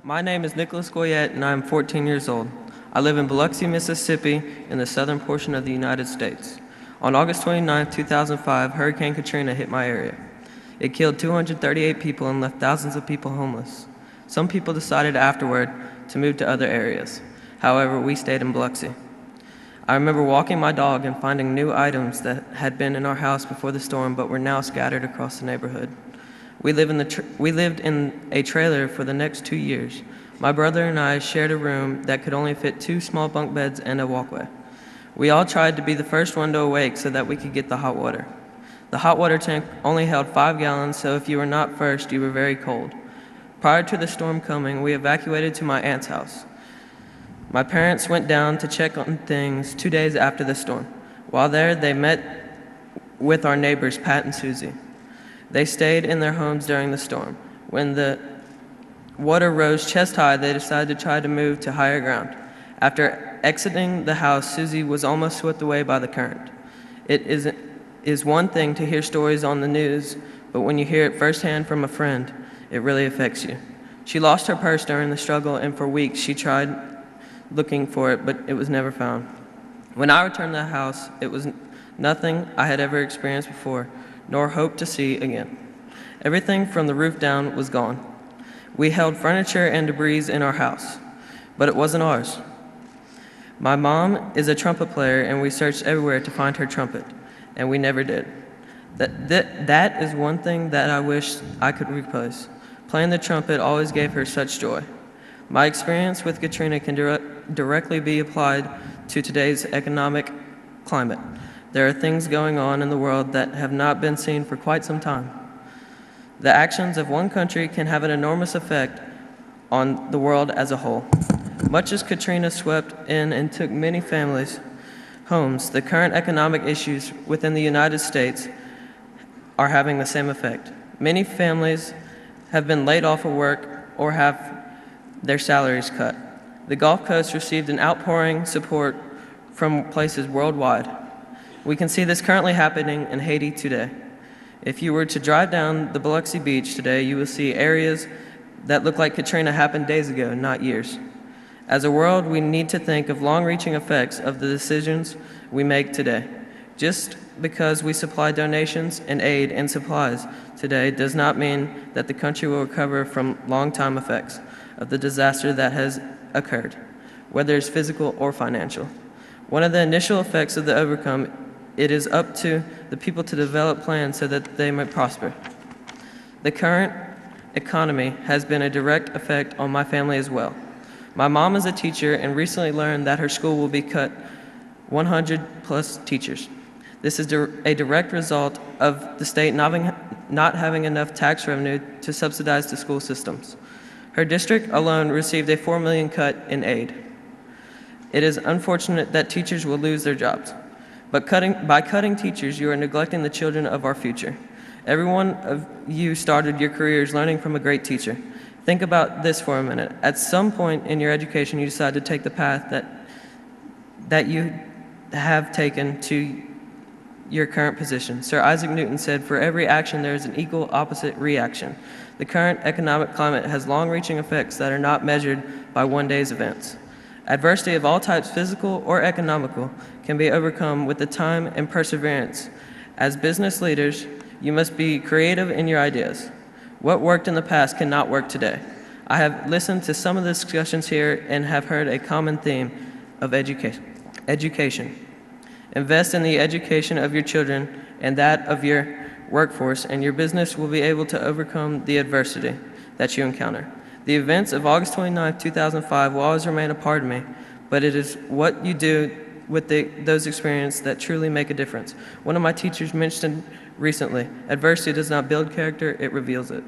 My name is Nicholas Goyette, and I am 14 years old. I live in Biloxi, Mississippi, in the southern portion of the United States. On August 29, 2005, Hurricane Katrina hit my area. It killed 238 people and left thousands of people homeless. Some people decided afterward to move to other areas. However, we stayed in Biloxi. I remember walking my dog and finding new items that had been in our house before the storm but were now scattered across the neighborhood. We lived in a trailer for the next 2 years. My brother and I shared a room that could only fit 2 small bunk beds and a walkway. We all tried to be the first one to awake so that we could get the hot water. The hot water tank only held 5 gallons, so if you were not first, you were very cold. Prior to the storm coming, we evacuated to my aunt's house. My parents went down to check on things 2 days after the storm. While there, they met with our neighbors, Pat and Susie. They stayed in their homes during the storm. When the water rose chest high, they decided to try to move to higher ground. After exiting the house, Susie was almost swept away by the current. It is one thing to hear stories on the news, but when you hear it firsthand from a friend, it really affects you. She lost her purse during the struggle, and for weeks she tried looking for it, but it was never found. When I returned to the house, it was nothing I had ever experienced before, nor hoped to see again. Everything from the roof down was gone. We held furniture and debris in our house, but it wasn't ours. My mom is a trumpet player, and we searched everywhere to find her trumpet, and we never did. That is one thing that I wish I could replace. Playing the trumpet always gave her such joy. My experience with Katrina can directly be applied to today's economic climate. There are things going on in the world that have not been seen for quite some time. The actions of one country can have an enormous effect on the world as a whole. Much as Katrina swept in and took many families' homes, the current economic issues within the United States are having the same effect. Many families have been laid off of work or have their salaries cut. The Gulf Coast received an outpouring support from places worldwide. We can see this currently happening in Haiti today. If you were to drive down the Biloxi beach today, you will see areas that look like Katrina happened days ago, not years. As a world, we need to think of long-reaching effects of the decisions we make today. Just because we supply donations and aid and supplies today does not mean that the country will recover from long-time effects of the disaster that has occurred, whether it's physical or financial. One of the initial effects of the overcome, it is up to the people to develop plans so that they may prosper. The current economy has been a direct effect on my family as well. My mom is a teacher and recently learned that her school will be cut 100 plus teachers. This is a direct result of the state not having enough tax revenue to subsidize the school systems. Her district alone received a $4 million cut in aid. It is unfortunate that teachers will lose their jobs. But by cutting teachers, you are neglecting the children of our future. Every one of you started your careers learning from a great teacher. Think about this for a minute. At some point in your education, you decide to take the path that you have taken to your current position. Sir Isaac Newton said, "For every action, there is an equal opposite reaction." The current economic climate has long-reaching effects that are not measured by one day's events. Adversity of all types, physical or economical, can be overcome with the time and perseverance. As business leaders, you must be creative in your ideas. What worked in the past cannot work today. I have listened to some of the discussions here and have heard a common theme of education. Invest in the education of your children and that of your workforce, and your business will be able to overcome the adversity that you encounter. The events of August 29, 2005 will always remain a part of me, but it is what you do with those experiences that truly make a difference. One of my teachers mentioned recently, adversity does not build character, it reveals it.